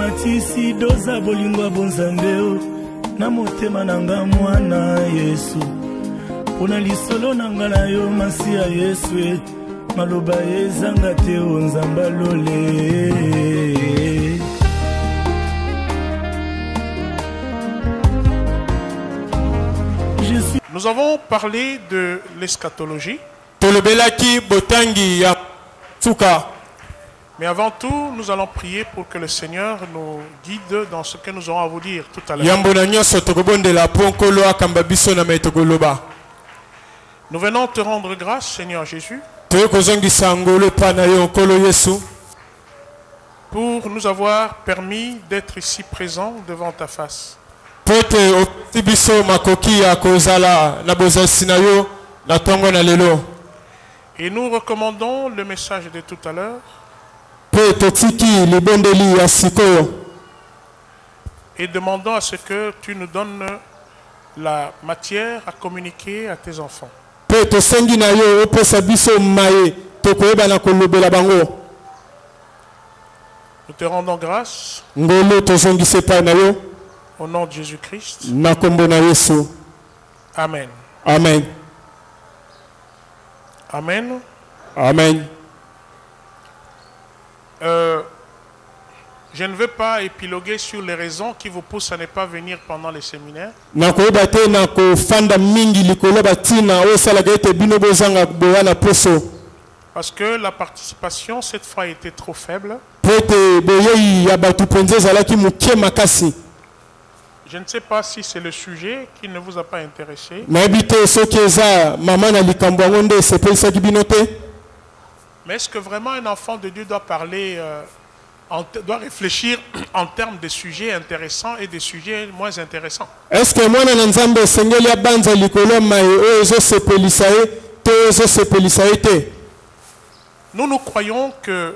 matisi doza bolingo bonzambeo na motema nanga mwana Yesu pona lisolo nanga na yo masiya Yesu maloba ezanga te onzamba lole. Nous avons parlé de l'eschatologie. Mais avant tout, nous allons prier pour que le Seigneur nous guide dans ce que nous aurons à vous dire tout à l'heure. Nous venons te rendre grâce, Seigneur Jésus, pour nous avoir permis d'être ici présents devant ta face. Et nous recommandons le message de tout à l'heure. Et demandons à ce que tu nous donnes la matière à communiquer à tes enfants. Nous te rendons grâce au nom de Jésus-Christ. Amen. Amen. Amen. Amen. Je ne veux pas épiloguer sur les raisons qui vous poussent à ne pas venir pendant les séminaires. Parce que la participation cette fois était trop faible. Je ne sais pas si c'est le sujet qui ne vous a pas intéressé. Mais est-ce que vraiment un enfant de Dieu doit parler, doit réfléchir en termes de sujets intéressants et de sujets moins intéressants? Est-ce que nous croyons que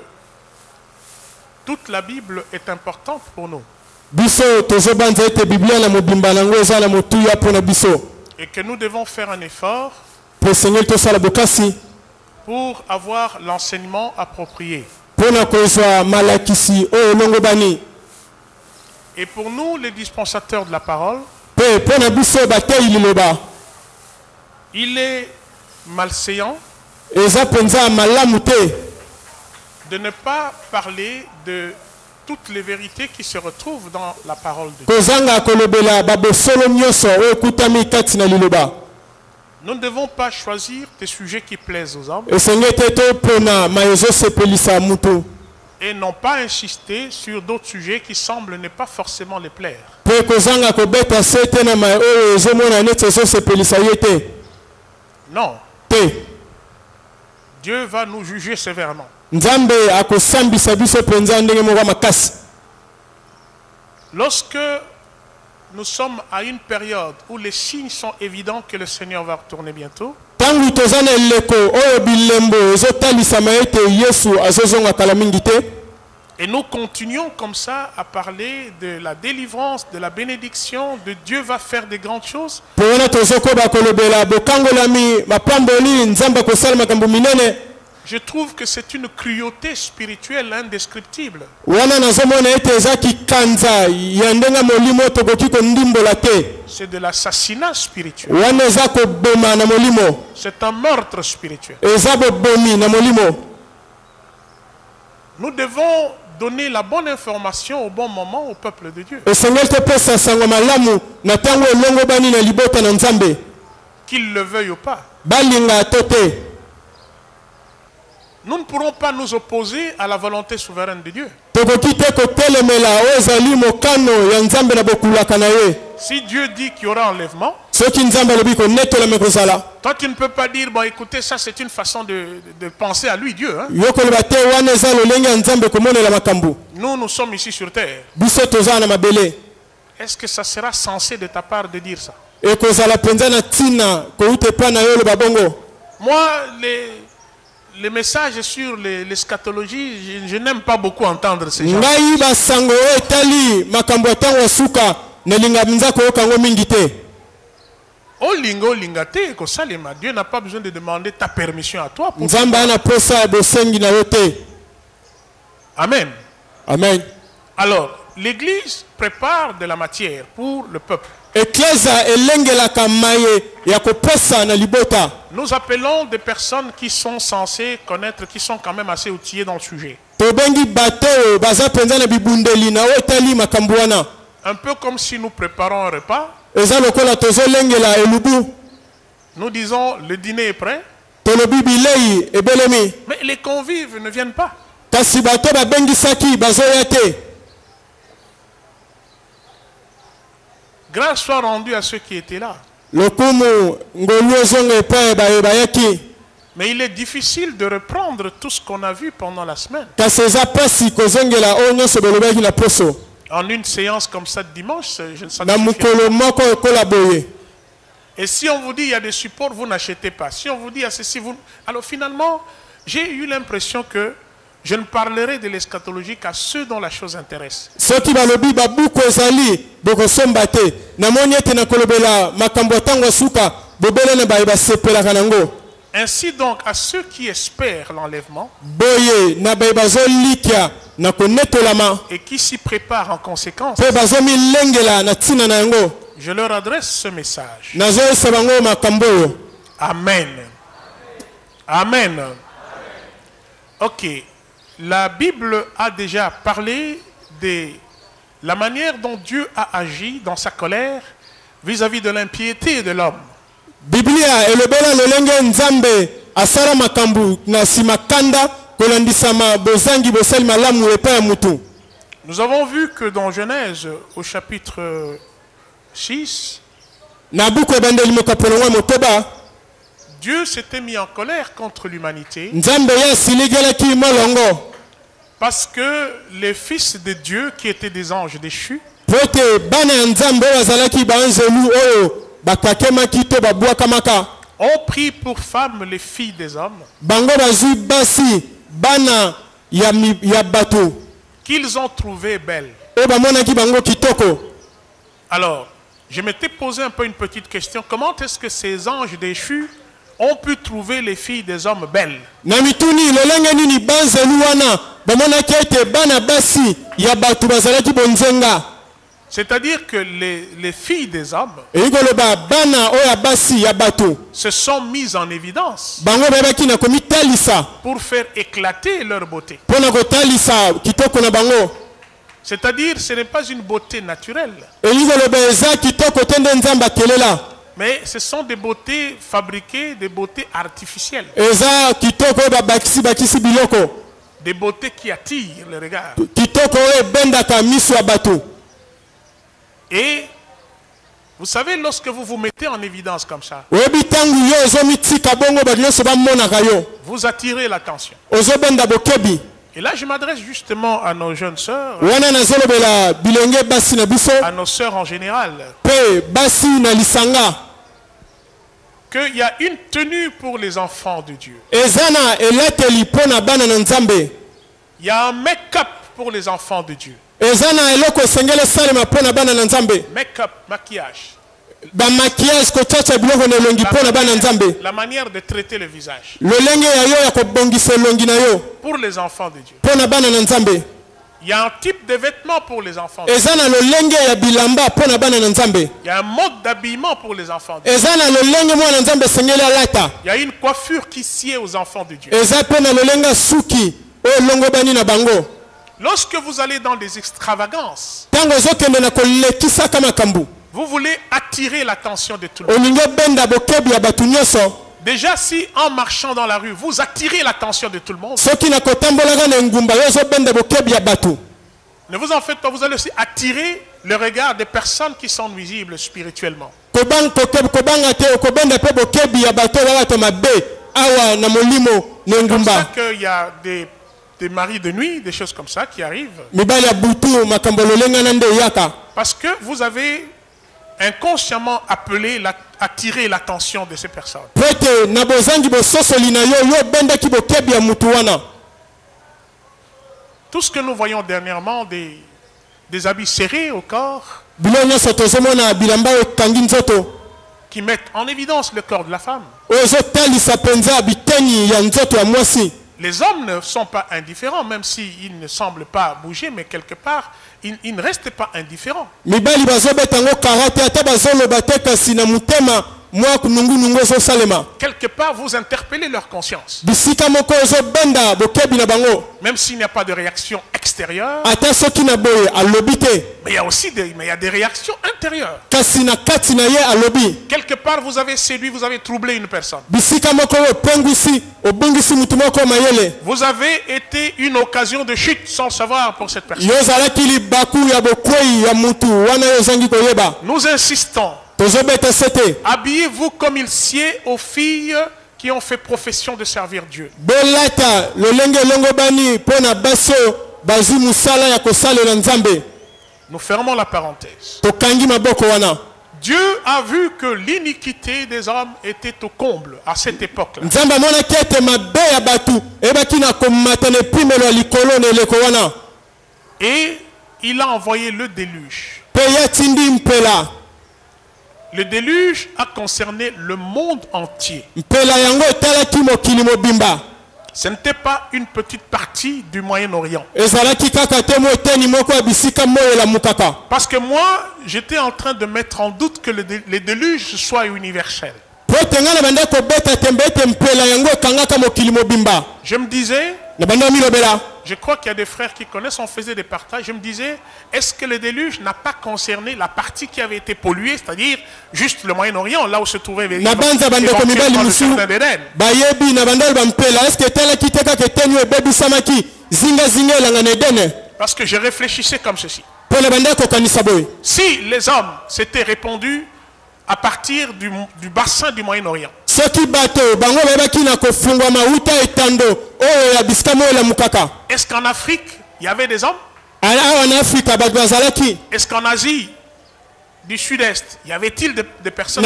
toute la Bible est importante pour nous. Et que nous devons faire un effort pour avoir l'enseignement approprié. Et pour nous, les dispensateurs de la parole, il est malséant de ne pas parler de toutes les vérités qui se retrouvent dans la parole de Dieu. Nous ne devons pas choisir des sujets qui plaisent aux hommes et non pas insister sur d'autres sujets qui semblent ne pas forcément les plaire. Non. Dieu va nous juger sévèrement. Lorsque nous sommes à une période où les signes sont évidents que le Seigneur va retourner bientôt, et nous continuons comme ça à parler de la délivrance, de la bénédiction, de Dieu va faire des grandes choses. Je trouve que c'est une cruauté spirituelle indescriptible. C'est de l'assassinat spirituel. C'est un meurtre spirituel. Nous devons donner la bonne information au bon moment au peuple de Dieu. Qu'il le veuille ou pas. Nous ne pourrons pas nous opposer à la volonté souveraine de Dieu. Si Dieu dit qu'il y aura enlèvement, toi tu ne peux pas dire, bon écoutez, ça c'est une façon de penser à lui, Dieu. Hein? Nous sommes ici sur terre. Est-ce que ça sera sensé de ta part de dire ça? Moi, les messages sur l'eschatologie, je n'aime pas beaucoup entendre ces gens. Dieu n'a pas besoin de demander ta permission à toi. Amen. Amen. Alors, l'Église prépare de la matière pour le peuple. Nous appelons des personnes qui sont censées connaître, qui sont quand même assez outillées dans le sujet. Un peu comme si nous préparons un repas. Nous disons le dîner est prêt. Mais les convives ne viennent pas. Grâce soit rendue à ceux qui étaient là. Mais il est difficile de reprendre tout ce qu'on a vu pendant la semaine. En une séance comme ça de dimanche, je ne sais pas. Et si on vous dit il y a des supports, vous n'achetez pas. Si on vous dit il y a ceci, vous... Alors finalement, j'ai eu l'impression que je ne parlerai de l'eschatologie qu'à ceux dont la chose intéresse. Ainsi donc, à ceux qui espèrent l'enlèvement et qui s'y préparent en conséquence, je leur adresse ce message. Amen. Amen. Ok. La Bible a déjà parlé de la manière dont Dieu a agi dans sa colère vis-à-vis de l'impiété de l'homme. Nous avons vu que dans Genèse, au chapitre 6, Dieu s'était mis en colère contre l'humanité parce que les fils de Dieu, qui étaient des anges déchus, ont pris pour femmes les filles des hommes qu'ils ont trouvées belles. Alors, je m'étais posé un peu une petite question. Comment est-ce que ces anges déchus ont pu trouver les filles des hommes belles? C'est-à-dire que les filles des hommes se sont mises en évidence pour faire éclater leur beauté. C'est-à-dire ce n'est pas une beauté naturelle, mais ce sont des beautés fabriquées, des beautés artificielles, des beautés qui attirent le regard. Et vous savez, lorsque vous vous mettez en évidence comme ça, vous attirez l'attention. Et là, je m'adresse justement à nos jeunes sœurs, à nos sœurs en général, qu'il y a une tenue pour les enfants de Dieu. Il y a un make-up pour les enfants de Dieu. Make-up, maquillage. La manière de traiter le visage pour les enfants de Dieu. Il y a un type de vêtements pour les enfants de Dieu. Il y a un mode d'habillement pour les enfants de Dieu. Il y a une coiffure qui sied aux enfants de Dieu. Lorsque vous allez dans des extravagances, vous voulez attirer l'attention de tout le monde. Déjà, si en marchant dans la rue, vous attirez l'attention de tout le monde, ne vous en faites pas, vous allez aussi attirer le regard des personnes qui sont nuisibles spirituellement. C'est comme ça qu'il y a des maris de nuit, des choses comme ça qui arrivent. Parce que vous avez inconsciemment appelé, attirer l'attention de ces personnes. Tout ce que nous voyons dernièrement, des habits serrés au corps, qui mettent en évidence le corps de la femme. Les hommes ne sont pas indifférents, même s'ils ne semblent pas bouger, mais quelque part, ils ne restent pas indifférents. Quelque part, vous interpellez leur conscience. Même s'il n'y a pas de réaction extérieure, mais il y a aussi des réactions intérieures. Quelque part, vous avez séduit, vous avez troublé une personne. Vous avez été une occasion de chute sans le savoir pour cette personne. Nous insistons. Habillez-vous comme il sied aux filles qui ont fait profession de servir Dieu. Nous fermons la parenthèse. Dieu a vu que l'iniquité des hommes était au comble à cette époque-là. Et il a envoyé le déluge. Le déluge a concerné le monde entier. Ce n'était pas une petite partie du Moyen-Orient. Parce que moi, j'étais en train de mettre en doute que le déluge soit universel. Je me disais, je crois qu'il y a des frères qui connaissent, on faisait des partages. Je me disais, est-ce que le déluge n'a pas concerné la partie qui avait été polluée, c'est-à-dire juste le Moyen-Orient, là où se trouvait le jardin d'Éden? Parce que je réfléchissais comme ceci. Si les hommes s'étaient répandus à partir du bassin du Moyen-Orient, est-ce qu'en Afrique, il y avait des hommes? Est-ce qu'en Asie du Sud-Est, y avait-il des personnes?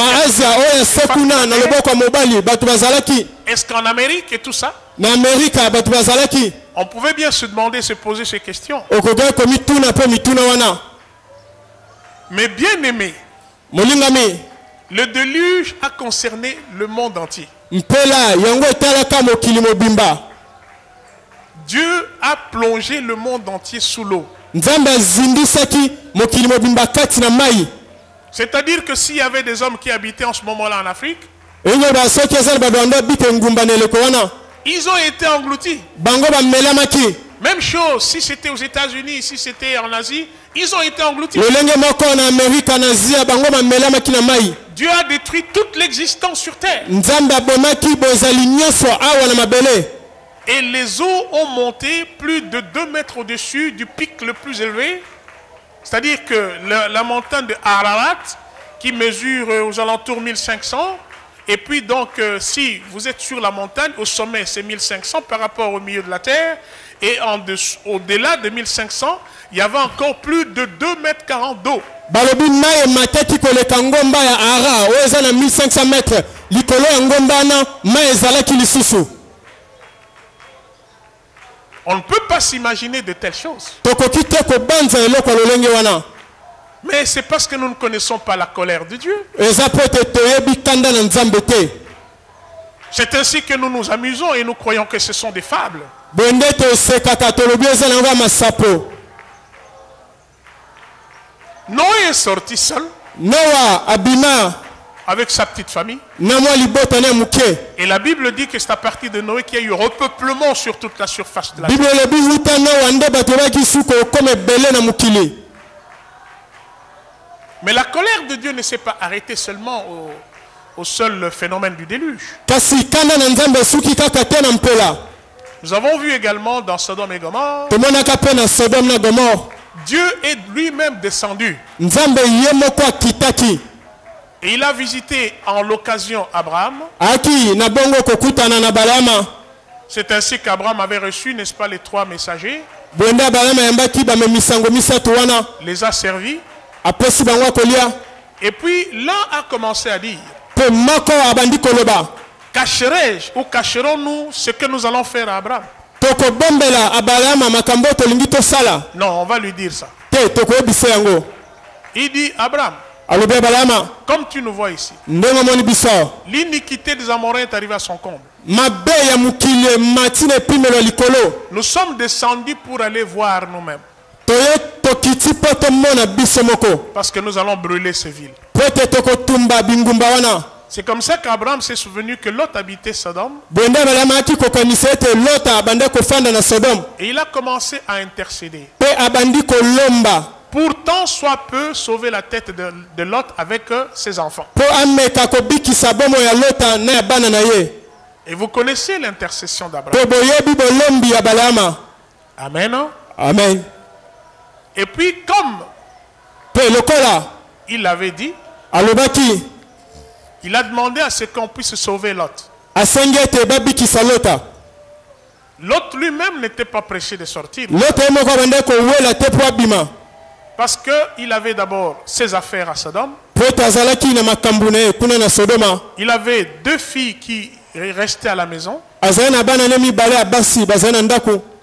Est-ce qu'en Amérique et tout ça? On pouvait bien se demander, se poser ces questions. Mais bien aimé, le déluge a concerné le monde entier. Dieu a plongé le monde entier sous l'eau. C'est-à-dire que s'il y avait des hommes qui habitaient en ce moment-là en Afrique, ils ont été engloutis. Même chose, si c'était aux États-Unis, si c'était en Asie, ils ont été engloutis. Dieu a détruit toute l'existence sur terre. Et les eaux ont monté plus de 2 mètres au-dessus du pic le plus élevé. C'est-à-dire que la montagne de Ararat, qui mesure aux alentours 1500, et puis donc si vous êtes sur la montagne, au sommet c'est 1500 par rapport au milieu de la terre, et au-delà de 1500, il y avait encore plus de 2 mètres 40 d'eau. On ne peut pas s'imaginer de telles choses. Mais c'est parce que nous ne connaissons pas la colère de Dieu. C'est ainsi que nous nous amusons et nous croyons que ce sont des fables. Noé est sorti seul avec sa petite famille. Et la Bible dit que c'est à partir de Noé qu'il y a eu repeuplement sur toute la surface de la terre. Mais la colère de Dieu ne s'est pas arrêtée seulement au seul phénomène du déluge. Nous avons vu également dans Sodome et Gomorrhe, Dieu est lui-même descendu. Et il a visité en l'occasion Abraham. C'est ainsi qu'Abraham avait reçu, n'est-ce pas, les 3 messagers. Les a servis. Et puis l'un a commencé à dire, cacherai-je ou cacherons-nous ce que nous allons faire à Abraham? Non, on va lui dire ça. Il dit, Abraham, comme tu nous vois ici, l'iniquité des Amoréens est arrivée à son comble. Nous sommes descendus pour aller voir nous-mêmes. Parce que nous allons brûler ces villes. C'est comme ça qu'Abraham s'est souvenu que Lot habitait Sodome. Et il a commencé à intercéder. Pour tant soit peu sauver la tête de Lot avec ses enfants. Et vous connaissez l'intercession d'Abraham. Amen. Amen. Et puis comme il l'avait dit, il a demandé à ce qu'on puisse sauver Lot. Lot lui-même n'était pas pressé de sortir. Parce qu'il avait d'abord ses affaires à Sodome. Il avait 2 filles qui restaient à la maison. Et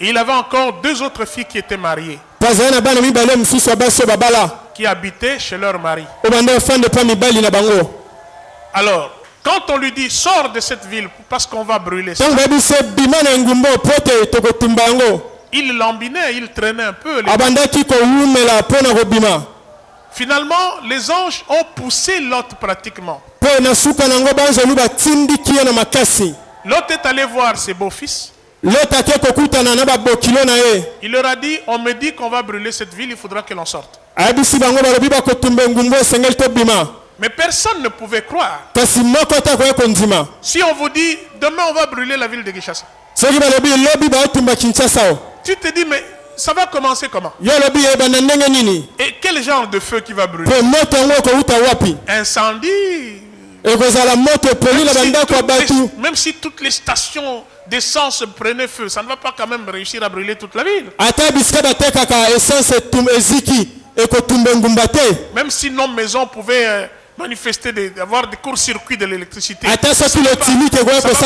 il avait encore 2 autres filles qui étaient mariées, qui habitaient chez leur mari. Alors, quand on lui dit sors de cette ville parce qu'on va brûler ça, il lambinait, il traînait un peu. Finalement, les anges ont poussé Lot pratiquement. Lot est allé voir ses beaux-fils. Il leur a dit, on me dit qu'on va brûler cette ville, il faudra que l'on sorte. Mais personne ne pouvait croire. Si on vous dit, demain on va brûler la ville de Kinshasa, tu te dis, mais ça va commencer comment? Et quel genre de feu qui va brûler? Incendie. Même si toutes les stations d'essence prenaient feu, ça ne va pas quand même réussir à brûler toute la ville. Même si nos maisons pouvaient manifester, avoir des courts-circuits de l'électricité, ça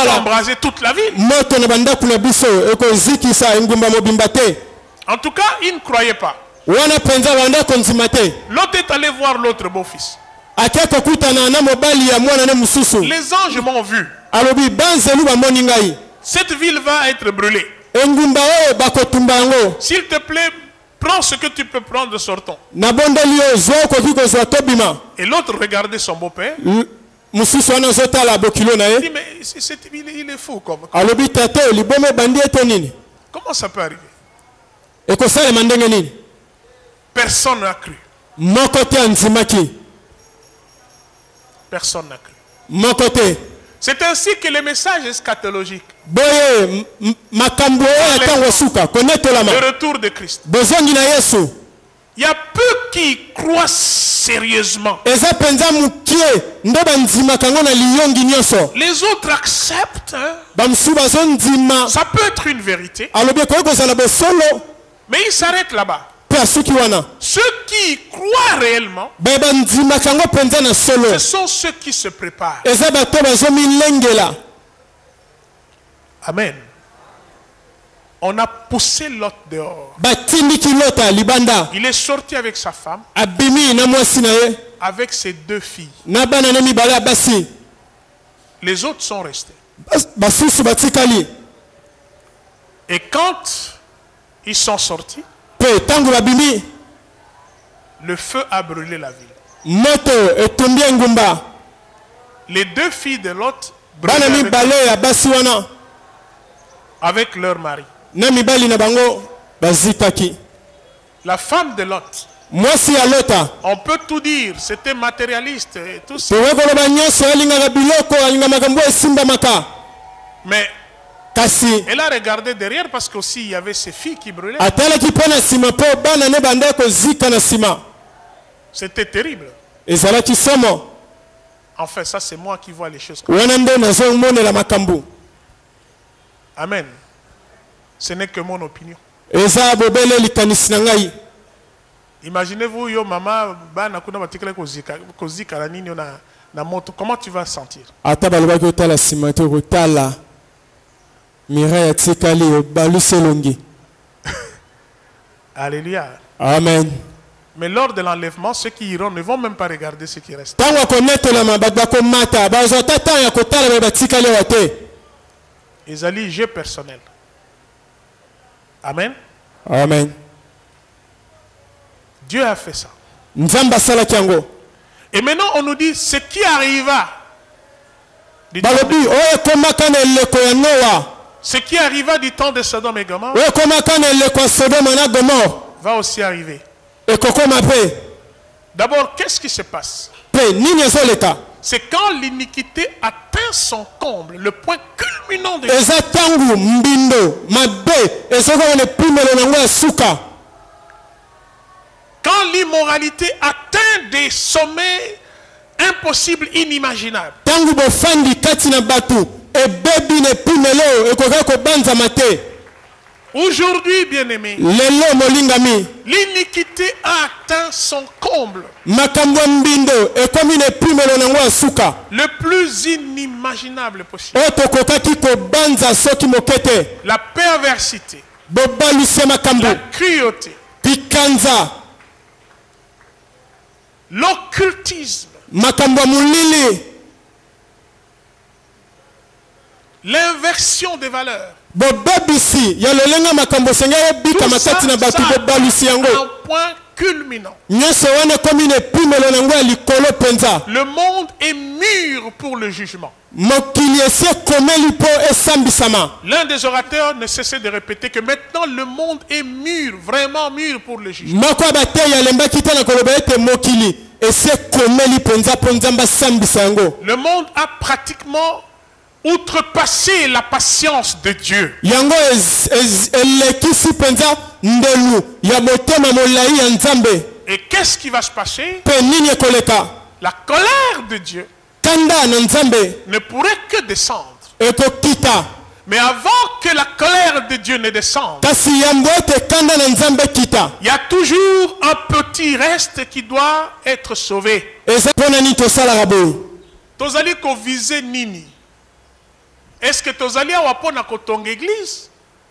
va embraser toute la ville. En tout cas, il ne croyait pas. L'autre est allé voir l'autre beau-fils. Les anges m'ont vu. Cette ville va être brûlée. S'il te plaît, prends ce que tu peux prendre, sortons. Et l'autre regardait son beau-père. Il dit, mais il est fou comme. Comment ça peut arriver? Personne n'a cru. Personne n'a cru. C'est ainsi que les messages eschatologiques, le retour de Christ, il y a peu qui croient sérieusement. Les autres acceptent. Hein? Ça peut être une vérité. Mais ils s'arrêtent là-bas. Ceux qui croient réellement, ce sont ceux qui se préparent. Amen. On a poussé Lot dehors. Il est sorti avec sa femme, avec ses 2 filles. Les autres sont restés. Et quand ils sont sortis, le feu a brûlé la ville. Les 2 filles de Lot avec leur mari. La femme de Lot, on peut tout dire, c'était matérialiste et tout ça. Mais elle a regardé derrière parce qu'aussi il y avait ses filles qui brûlaient. C'était terrible. En fait, ça c'est moi qui vois les choses. Amen. Ce n'est que mon opinion. Imaginez-vous, yo maman, comment tu vas sentir? Alléluia. Amen. Mais lors de l'enlèvement, ceux qui iront ne vont même pas regarder ce qui reste. ezali jeu personnel. Amen. Amen. Dieu a fait ça. Nzamba sala kiango. Et maintenant on nous dit ce qui arriva. Balobi oye komakana eleko ya Noa. Ce qui arriva du temps de Sodome et Gomorrhe Oye komakana eleko ya Sodome na Gomorrhe va aussi arriver. Ekokoma pe. D'abord, qu'est-ce qui se passe? Pe nini ezoleka? C'est quand l'iniquité atteint son comble, le point culminant de Eza tangu mbindo mabe ezoko ne pimelo nango ya suka. Quand l'immoralité atteint des sommets impossibles, inimaginables. Tangu bofandi kati na batu ebebi ne pimelo ekoka ko banza mate. Aujourd'hui, bien-aimé, lelo molingami l'iniquité a atteint son comble. Makambo mbindo ekomi ne pimelo nango ya suka. Le plus inimaginable possible. Otokokaki ko banza soki mokete. La perversité. Bobaluse makambo. La cruauté. Pikanza. L'occultisme. Makambo mulili. L'inversion des valeurs. Bobebisi ya lolenga makambo senga bika makati na batu bobalusi yango. Un point culminant. Nyose wana komi ne pimelo nango ya likolo penza. Le monde est mûr pour le jugement. Mokili ese komeli po esambisama. L'un des orateurs ne cessait de répéter que maintenant le monde est mûr, vraiment mûr pour le jugement. Moko abate ya lemba kitana koloba ete mokili ese komeli penza ponzamba sambisa yango. Le monde a pratiquement outrepassé la patience de Dieu. Yango elekisi penza ndelu ya motema molai ya nzambe. Et qu'est-ce qui va se passer? Pe nini ekoleka? La colère de Dieu Kanda na nzambe ne pourrait que descendre. ekokita. Mais avant que la colère de Dieu ne descende, Kasi yambo ete kanda na nzambe kita. il y a toujours un petit reste qui doit être sauvé. Eza pona ni tosalaka boye. Tozali ko viser nini? Est-ce que tozali awa pona kotonga église?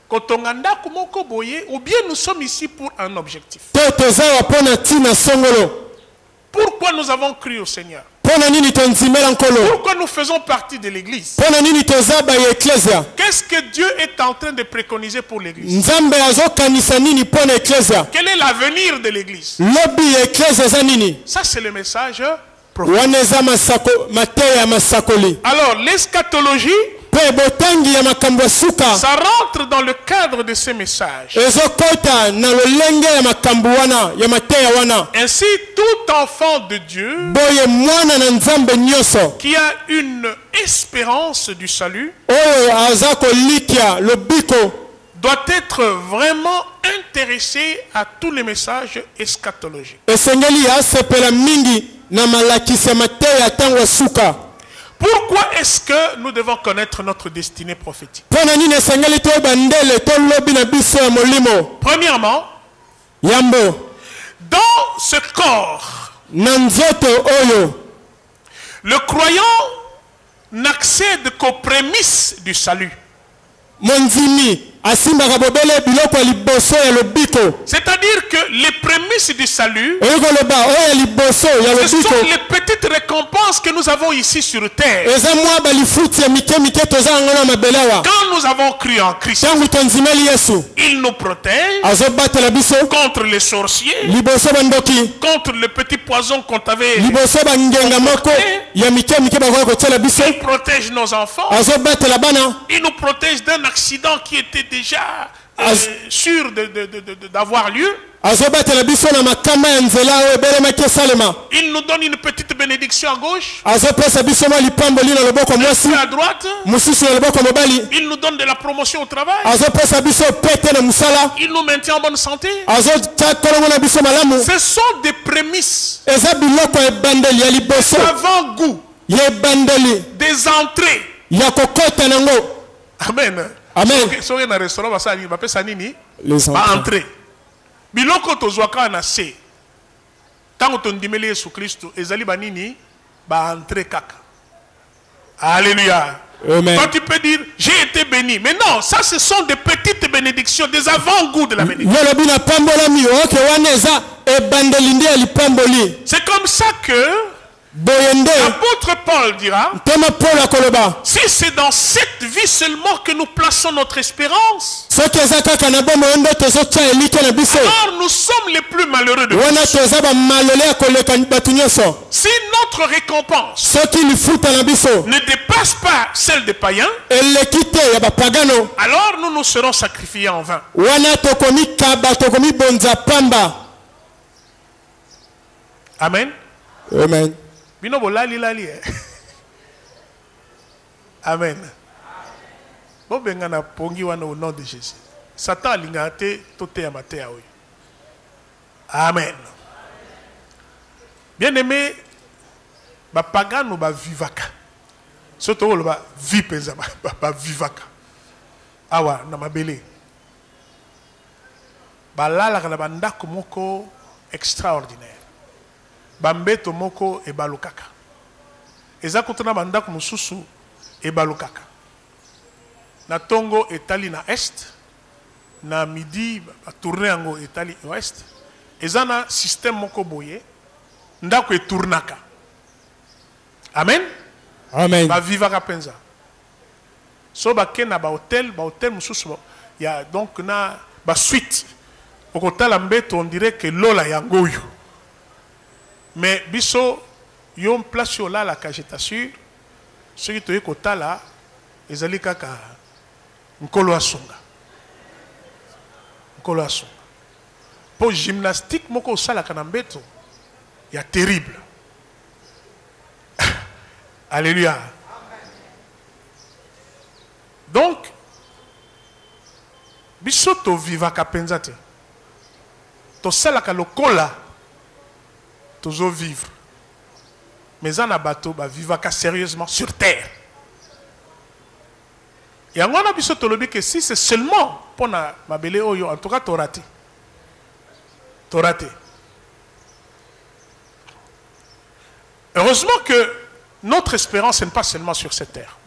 Kotonga ndako moko boye? Ou bien nous sommes ici pour un objectif? To tozawa pona tina songolo. Pourquoi nous avons cru au Seigneur? Pona nini tonzimela nkolo. Pourquoi nous faisons partie de l'église? Pona nini tozaba ya eklesia. Qu'est-ce que Dieu est en train de préconiser pour l'église? Nzambe azokanisa nini pona eklesia. Quel est l'avenir de l'église? Lobi ya eklesia za nini. Ça c'est le message prophétique. Wana eza masako mateya ya masakoli. Alors l'eschatologie, Pe botangi ya makambo ya suka. ça rentre dans le cadre de ces messages. Ezokota na lolenge ya makambo wana ya mateya wana. Ainsi, tout enfant de Dieu Boye mwana na nzambe nyoso. qui a une espérance du salut Oyo azako likia lobiko. doit être vraiment intéressé à tous les messages eschatologiques. Esengeli asepela mingi na malakisi ya mateya tango ya suka. Pourquoi est-ce que nous devons connaître notre destinée prophétique? Pona nini esengeli to bandele to lobi na biso ya molimo. Premièrement, Yambo. dans ce corps, Na nzoto oyo. le croyant n'accède qu'aux prémices du salut. Monzimi asimbaka bobele biloko ya liboso ya lobiko. C'est-à-dire que les prémices du salut, Oyokoloba oyo ya liboso ya ce sont lobiko. les petites récompenses que nous avons ici sur terre. Eza mwa balifuti ya mike mike toza yango na mabelewa. Quand nous avons cru en Christ, Tangu tonzimeli Yesu. il nous protège Azobatela biso. contre les sorciers, Liboso bandoki. contre le petit poison qu'on t'avait. Liboso bangenga moko ya mike mike bakoya kotiela biso. Il protège nos enfants. Azobatela bana. Il nous protège d'un accident qui était déjà sûr d'avoir lieu. Azobatela biso na makama ya nzela oyo ebelemaki esalema. Il nous donne une petite bénédiction à gauche, Azopesa biso mwa lipamboli na loboko mwasi. puis à droite. Mosusu na loboko mobali. Il nous donne de la promotion au travail. Azopesa biso pete na musala. Il nous maintient en bonne santé. Azotia kolongo na biso malamu. Ce sont des prémices, Eza biloko ya ebandeli ya liboso. avant-goût, Ya ebandeli des entrées. ya kokota nango. Amen. Amen. Soki na restaurant basali bapesa nini? Les Ba entrées. entrée. Biloko tozwaka na se. Tango tondimeli Yesu Kristo ezali banini? Ba entrée kaka. Alléluia. Amen. Quand tu peux dire j'ai été béni, mais non, ça ce sont des petites bénédictions, des avant-goûts de la bénédiction. Yolobi na pambola mi oke wana eza ebandeli nde ya lipamboli. C'est comme ça que L'apôtre Paul dira, si c'est dans cette vie seulement que nous plaçons notre espérance, alors nous sommes les plus malheureux de tous. Si notre récompense ne dépasse pas celle des païens, alors nous nous serons sacrifiés en vain. Amen. Amen. Amen. Bon, bengana pongi wana au nom de Jésus. Satan a lingate tote ya matea oyo. Amen. Bien aimé, ba pagano ba vivaka. Soto ba vipenza ba vivaka. Awa na mabele. Ba lala kana bandako moko extraordinaire. Bambeto moko e balukaka. Eza kotuna bandako mususu e balukaka. Na tongo etali na est, na midi ba tourner yango etali ouest. Eza na système moko boye, ndako e tournaka. Amen. Amen. Ba vivaka penza. So ba kena ba hotel mususu ya donc na ba suite. Okotala mbeto on dirait que lola yangoyo. Mais biso yon place sur là la cagétation ce qui te est kota là ezali kaka nkolo asunga pour gymnastique moko sala kanambeto ya terrible. Alléluia. Donc biso to vivaka penza te to sala ka lokola toujours vivre. Mais en abato ba vivaka sérieusement sur terre. Et on a besoin de dire que si c'est seulement pour ma belle oyo, en tout cas t'auras raté. Heureusement que notre espérance n'est pas seulement sur cette terre.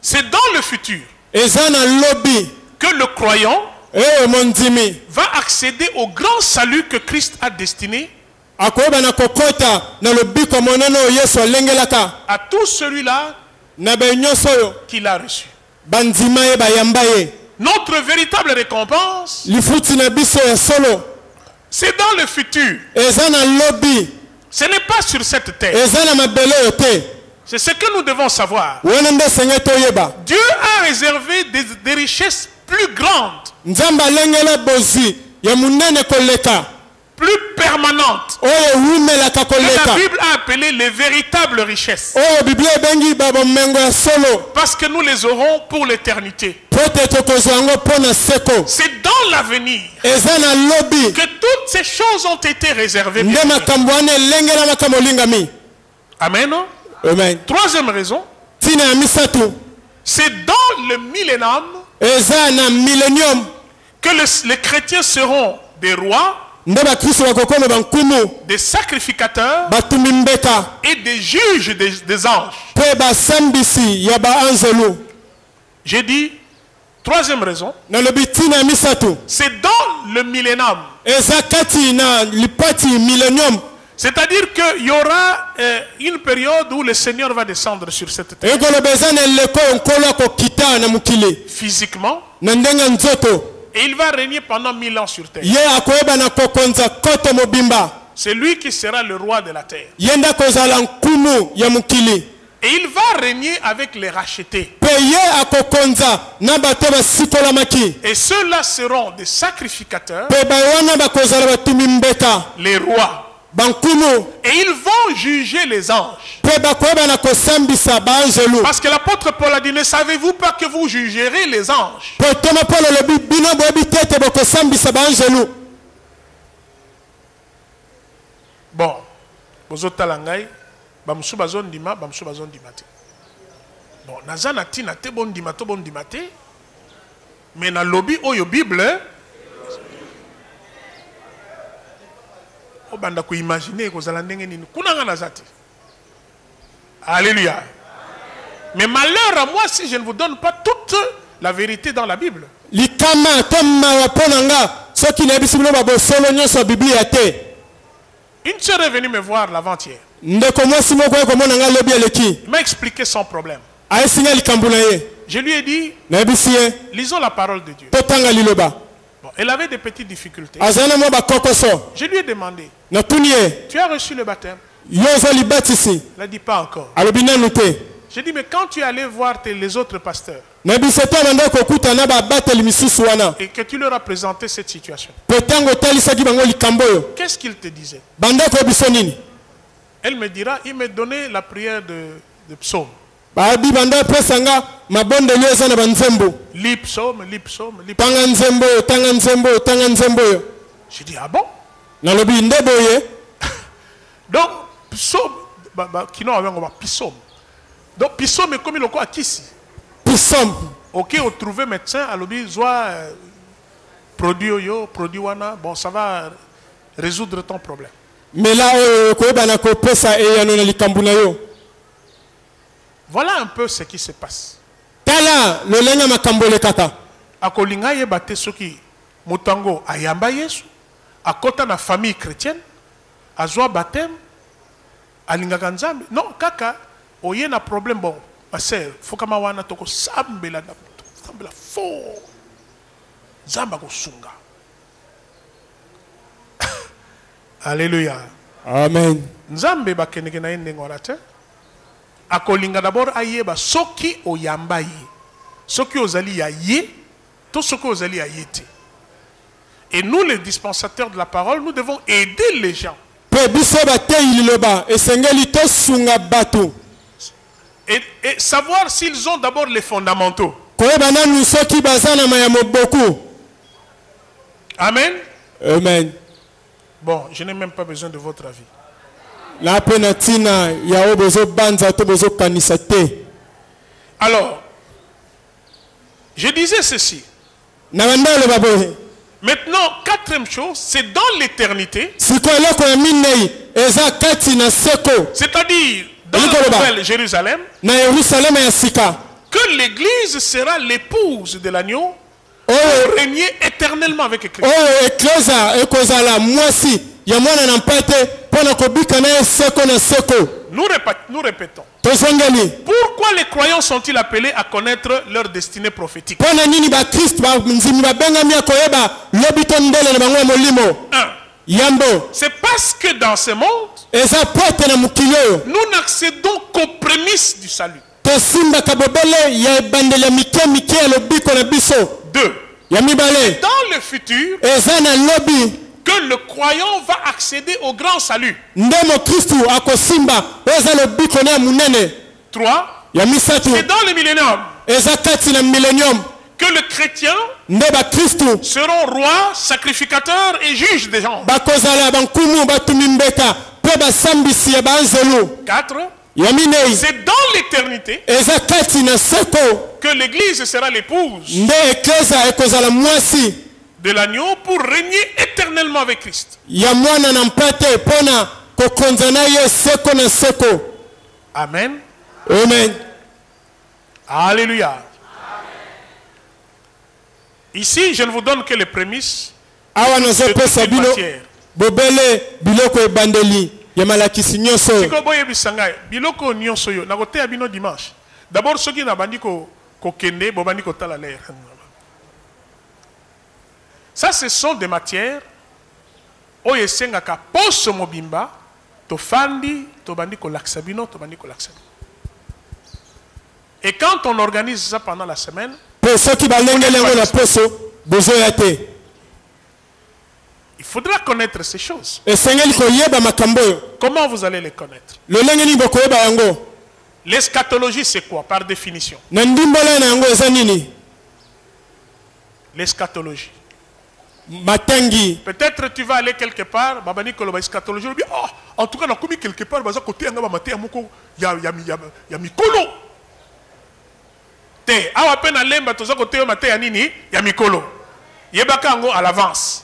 C'est dans le futur que le croyant va accéder au grand salut que Christ a destiné à tout celui-là qu'il a reçu. Notre véritable récompense, c'est dans le futur. Ce n'est pas sur cette terre. C'est ce que nous devons savoir. Dieu a réservé des richesses plus grandes, plus permanentes, que la Bible a appelé les véritables richesses, parce que nous les aurons pour l'éternité. C'est dans l'avenir que toutes ces choses ont été réservées. Amen. Amen. Troisième raison, c'est dans le millénaire que les chrétiens seront des rois, des sacrificateurs et des juges des anges. J'ai dit, troisième raison, c'est dans le millénaire. C'est-à-dire qu'il y aura une période où le Seigneur va descendre sur cette terre. Physiquement. Et il va régner pendant 1000 ans sur terre. C'est lui qui sera le roi de la terre. Et il va régner avec les rachetés. Et ceux-là seront des sacrificateurs, les rois. Et ils vont juger les anges. Parce que l'apôtre Paul a dit, ne savez-vous pas que vous jugerez les anges? Bon, bon, nazana tina te bon dimate, mais na lobby oyo Bible. Alléluia. Mais malheur à moi si je ne vous donne pas toute la vérité dans la Bible. soki nayebisi bino babosolo nyonso biblia te. Une sœur est venue me voir l'avant-hier. Ndeko mwasi moko ye komona nga lobi eleki. Il m'a expliqué son problème. Ayesinga likambo na ye. Je lui ai dit, nayebisi ye lisons la parole de Dieu. totanga liloba. Bon, elle avait des petites difficultés. azana mwa bakokoso. Je lui ai demandé, natuni ye tu as reçu le baptême? yo oza libatisi. Elle n'a dit pas encore. alobi nanu te. J'ai dit, mais quand tu es allé voir les autres pasteurs nayebisi te banda kokuta na babateli misusu wana et que tu leur as présenté cette situation, mpe ntango otalisaki bango likambo oyo qu'est-ce qu'ils te disaient? banda koyebiso nini? Elle me dira, il me donnait la prière de psaume. babi banda pesanga mabondeli eza na banzembo. Lis psaume, lis psaume, lis psaume. tanga nzembo oyo tanga nzembo oyo tanga nzembo oyo. J'ai dit, ah bon? nalobi nde boye. Donc, psaume, kino avengo ba psaume. Donc, psaume est comme il a ici. Psaume. Ok, on trouve médecin, alobi zoa produit yo, produit wana, bon, ça va résoudre ton problème. Mais là, koyebana kopesa eyano na likambo na yo. Voilà un peu ce qui se passe. Tala lolenga makambo lekata. Akolinga ye bate soki mutango ayamba Yesu, akota na famille chrétienne, azwa baptême, alingaka nzambe. Non, kaka oye na problème bon. Ma sœur, faut kama wana toko sambela na sambela fort. Zamba ko sunga. Alléluia. Amen. Nzambe bakeneke na yende ngora te. Akolinga d'abord ayeba soki oyamba ye. Soki ozali ya ye, to soki ozali ya yete. Et nous les dispensateurs de la parole, nous devons aider les gens. Pe biso bate ililoba esengeli to sunga batu. Et savoir s'ils ont d'abord les fondamentaux. Koyebana nu soki bazana mayamo beaucoup. Amen. Amen. Bon, je n'ai même pas besoin de votre avis. La penatina ya obozo banza to bozo kanisa te. Alors, je disais ceci. Na banda le baboye. Maintenant, quatrième chose, c'est dans l'éternité. Sikoelo ko minei eza kati na seko. C'est-à-dire dans la nouvelle Jérusalem. Na Yerusalem ya sika. Que l'église sera l'épouse de l'agneau. Oh, régner éternellement avec Christ. Oh, ekleza ekozala mwasi ya mwana na mpate pona kobika na seko na seko. Nous répétons. Tozongeli. Pourquoi les croyants sont-ils appelés à connaître leur destinée prophétique? Pona nini ba Christ ba nzimi ba benga mi akoyeba lobito ndele na bango molimo. Yambo. C'est parce que dans ce monde, eza pote na mukilo. Nous n'accédons qu'aux prémices du salut. Tosimba kabobele ya bandele mike mike lobiko na biso. 2. Yamibale. Dans le futur, eza na lobi que le croyant va accéder au grand salut. Ndemo Christu akosimba eza lobiko na munene. 3. Yamisatu. C'est dans le millénium. Eza kati na millénium. Que le chrétien ndeba Christu seront rois, sacrificateurs et juges des gens. Bakozala bankumu batumimbeka pe basambisi ya banzelu. 4. C'est dans l'éternité que l'église sera l'épouse de l'agneau pour régner éternellement avec Christ. Amen. Amen. Alléluia. Ici, je ne vous donne que les prémices de cette matière. Yamalakisi boye bisanga biloko nyonso yo nakoteya bino dimanche. D'abord soki na bandi ko kende bo bandi ko tala l'air. Ça ce sont des matières oyo esengaka poso mobimba to fandi to bandi ko laksa bino to bandi ko laksa. Et quand on organise ça pendant la semaine, il faudra connaître ces choses. Comment vous allez les connaître? L'eschatologie, c'est quoi par définition? L'eschatologie. Peut-être tu vas aller quelque part, eschatologie. En tout cas, on a commis quelque part, il y a mikolo. Te, awa pena lemba toza côté mate ya nini ya mikolo. Yebaka ngo à l'avance.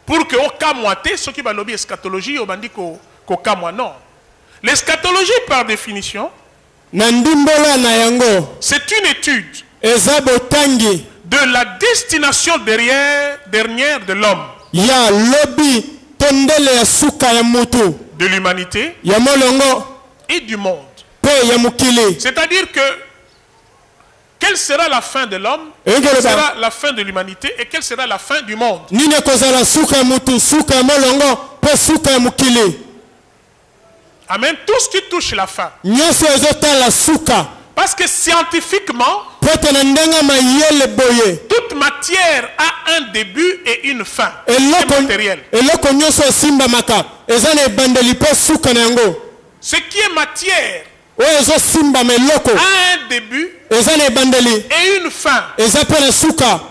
Pour que au cas moité, ceux qui va lobby eschatologie, au bandi ko cas moi non. L'eschatologie par définition, c'est une étude de la destination dernière de l'homme, ya lobi tondele ya suka ya mutu de l'humanité ya molongo et du monde. pe ya mukili. C'est-à-dire que quelle sera la fin de l'homme, Et quelle que le sera la fin de l'humanité et quelle sera la fin du monde. nini kozala suka ya mutu, suka ya molongo pe suka ya mukili. Amen. Tout ce qui touche la fin. Nyonso ezotala suka Parce que scientifiquement, pote na ndenga mayele boye toute matière a un début et une fin. C'est eloko matériel. eloko nyonso esimbamaka eza na ebandeli mpe suka na yango. Ce qui est matière Oyo ezosimbama eloko a un début eza na ebandeli et une fin. eza mpe na suka.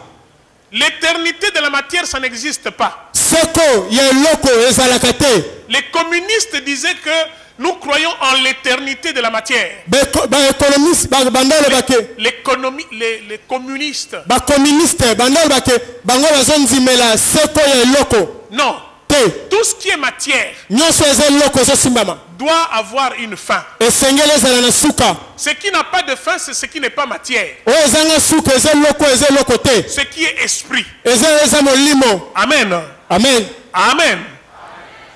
L'éternité de la matière, ça n'existe pas. Seko ya eloko ezalaka te. Les communistes disaient que nous croyons en l'éternité de la matière. Baéconomiste bandalo bake Les communistes. bakoministe bandalo bake bango bazonzimela seko ya eloko Non. te. Tout ce qui est matière Nyonso eza eloko ezosimbama doit avoir une fin. esengeli ezala na suka. Ce qui n'a pas de fin, c'est ce qui n'est pas matière. Oyo ezanga suka eza eloko te. Ce qui est esprit. Eza molimo. Amen. Amen. Amen.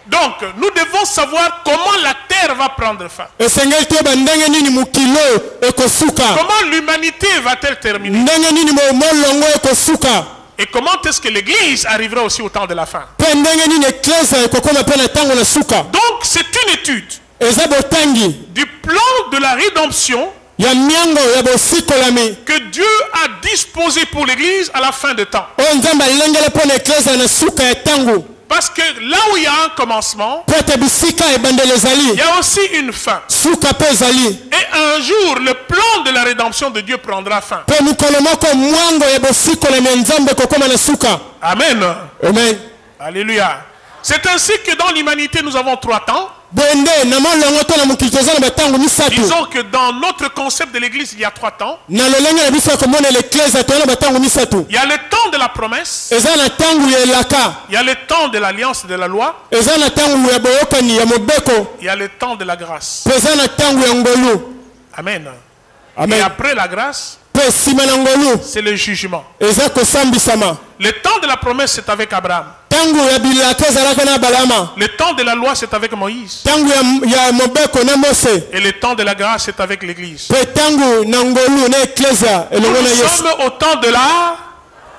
Donc, nous devons savoir comment la terre va prendre fin. Esengeli te bandenge nini mukilo ekosuka. Comment l'humanité va-t-elle terminer? Ndenge nini molongo ekosuka. Et comment est-ce que l'église arrivera aussi au temps de la fin? Pe ndenge nini eklesa ekokoma pe na tango na suka. Donc, c'est une étude Eza botangi du plan de la rédemption ya miango ya bosikolami que Dieu a disposé pour l'église à la fin de temps. oyo nzambe alengele mpo na eklesa na suka ya tango. Parce que là où il y a un commencement, Po ete bisika ebandeli il ezali y a aussi une fin. suka mpe ezali. Et un jour, le plan de la rédemption de Dieu prendra fin. Mpe mokolo moko mwango ya bosikolami ya nzambe ekokoma na suka. Amen. Amen. Alléluia. C'est ainsi que dans l'humanité, nous avons 3 temps. Bwende na molongo to na mokili toza na batango misato. Disons que dans notre concept de l'église, il y a 3 temps. Na lolenge na biso ya komona eklesa toza na batango misato. Il y a le temps de la promesse. Eza na tango ya elaka. Il y a le temps de l'alliance et de la loi. Eza na tango ya boyokani ya mobeko. Il y a le temps de la grâce. Mpe eza na tango ya ngolu. Amen. Et Amen. après la grâce, Mpe nsima na ngolu c'est le jugement. eza kosambisama. Le temps de la promesse, c'est avec Abraham. Tango ya bilaka ezalaka na balama. Le temps de la loi, c'est avec Moïse. Tango ya mobeko na Mose. Et le temps de la grâce, c'est avec l'Église. Mpe tango na ngolu na eklesa elongo na Nous Yesu. sommes au temps de la...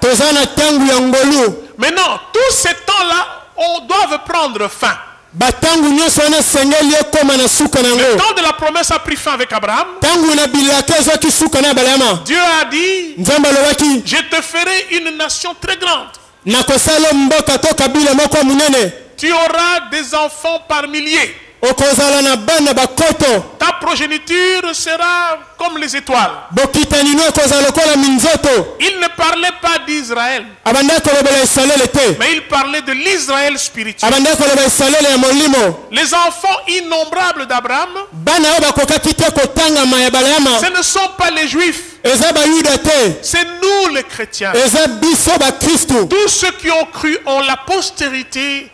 Toza na tango ya ngolu. Maintenant, tous ces temps-là, on doit prendre fin. Batango nyonso wana esengeli ekoma na suka na Le yango. temps de la promesse a pris fin avec Abraham. Tango na bilaka ezwaki suka na balama. Dieu a dit, Nzambe alobaki je te ferai une nation très grande. nakosala mboka to kabila moko munene. Tu auras des enfants par milliers. Okozala na bana bakoto. Ta progéniture sera comme les étoiles. Bokitani no okozala lokola minzoto. Il ne parlait pas d'Israël, Abanda kolobela esalele te. mais il parlait de l'Israël spirituel. Abanda koloba esalele ya molimo. Les enfants innombrables d'Abraham, Bana oyo bakokaki te kotangama ya balama. ce ne sont pas les Juifs, Eza bayuda te. c'est nous les chrétiens. Eza biso bakristu. Tous ceux qui ont cru ont la postérité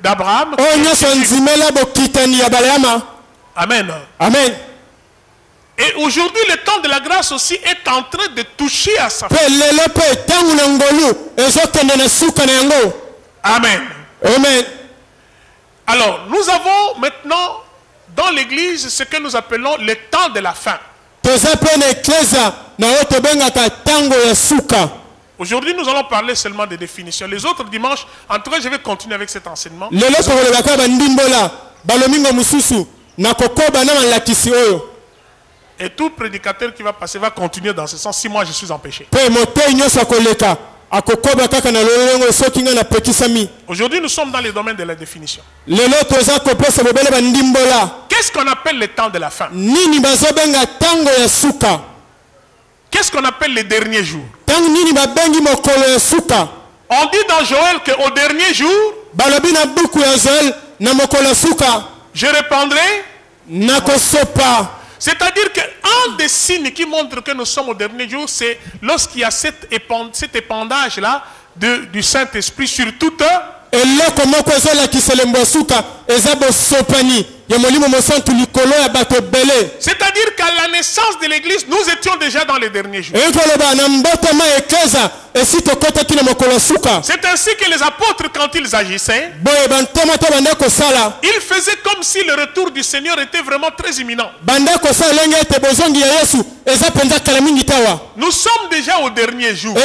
d'Abraham. Oyo nyonso nzimela bokitani ya balama. Amen. Amen. Et aujourd'hui, le temps de la grâce aussi est en train de toucher à sa fin. Pe lelo pe tango na ngolu ezokende na suka na yango. Amen. Amen. Alors, nous avons maintenant dans l'église ce que nous appelons le temps de la fin. Toza pe na eklesa na oyo tobengaka tango ya suka. Aujourd'hui, nous allons parler seulement des définitions. Les autres dimanches, en tout cas, je vais continuer avec cet enseignement. Lelo tokolobaka bandimbola balomingo mususu na kokoba na malakisi oyo. Et tout prédicateur qui va passer va continuer dans ce sens si moi je suis empêché. Pe motei nyonso akoleka akokoba kaka na lolongo soki nga na pekisami. Aujourd'hui, nous sommes dans les domaines de la définition. Lelo toza kopesa bobele bandimbola. Qu'est-ce qu'on appelle le temps de la fin? Nini bazobenga tango ya suka? Qu'est-ce qu'on appelle les derniers jours? Tango nini babengi mokolo ya suka? On dit dans Joël qu'au dernier jour, Balobi na buku ya Joël na mokolo ya suka je répandrai. nakosopa. C'est-à-dire qu'un des signes qui montre que nous sommes au dernier jour, c'est lorsqu'il y a cet épandage-là du Saint-Esprit sur toute. Eloko moko ezolakisa elembo ya suka eza bosopani C'est-à-dire qu'à la naissance de l'église, nous étions déjà dans les derniers jours. C'est ainsi que les apôtres, quand ils agissaient, ils faisaient comme si le retour du Seigneur était vraiment très imminent. Nous sommes déjà au dernier jour.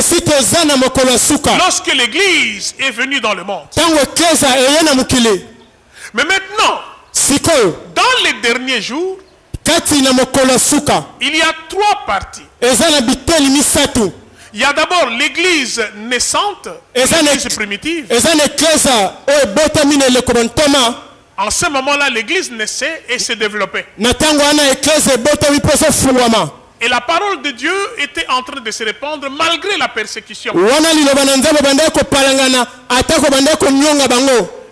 Lorsque l'église est venue dans le monde. Mais maintenant, dans les derniers jours, il y a trois parties. Il y a d'abord l'église naissante, l'église primitive. En ce moment-là, l'église naissait et se développait. Et la parole de Dieu était en train de se répandre malgré la persécution.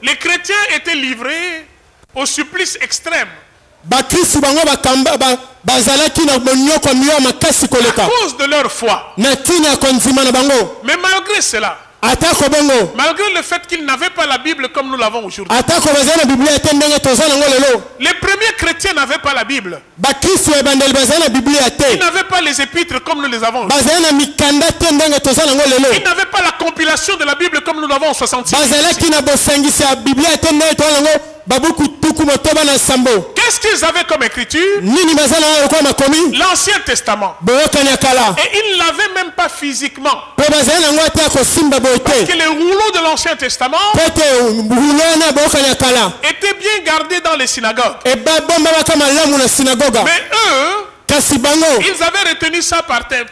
Les chrétiens étaient livrés au supplice extrême. À cause de leur foi. Mais malgré cela, malgré le fait qu'ils n'avaient pas la Bible comme nous l'avons aujourd'hui. Les premiers chrétiens n'avaient pas la Bible. Ils n'avaient pas les épîtres comme nous les avons aujourd'hui. Ils n'avaient pas la compilation de la Bible comme nous l'avons en 66. Qu'est-ce qu'ils avaient comme écriture? L'Ancien Testament. Et ils ne l'avaient même pas physiquement. Parce que les rouleaux de l'Ancien Testament étaient bien gardés dans les synagogues. Mais eux, ils avaient retenu ça par cœur.